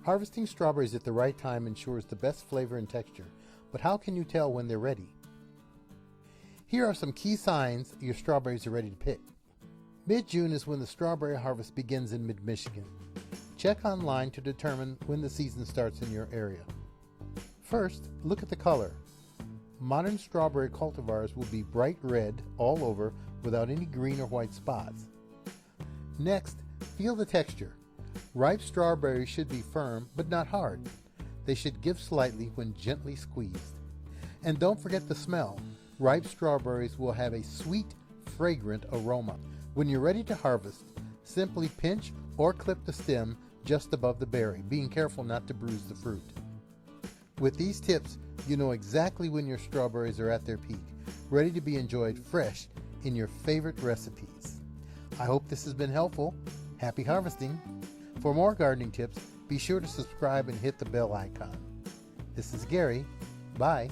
Harvesting strawberries at the right time ensures the best flavor and texture, but how can you tell when they're ready? Here are some key signs your strawberries are ready to pick. Mid-June is when the strawberry harvest begins in mid-Michigan. Check online to determine when the season starts in your area. First, look at the color. Modern strawberry cultivars will be bright red all over without any green or white spots. Next, feel the texture. Ripe strawberries should be firm but not hard. They should give slightly when gently squeezed. And don't forget the smell. Ripe strawberries will have a sweet, fragrant aroma. When you're ready to harvest, simply pinch or clip the stem just above the berry, being careful not to bruise the fruit. With these tips, you know exactly when your strawberries are at their peak, ready to be enjoyed fresh in your favorite recipes. I hope this has been helpful. Happy harvesting! For more gardening tips, be sure to subscribe and hit the bell icon. This is Gary. Bye.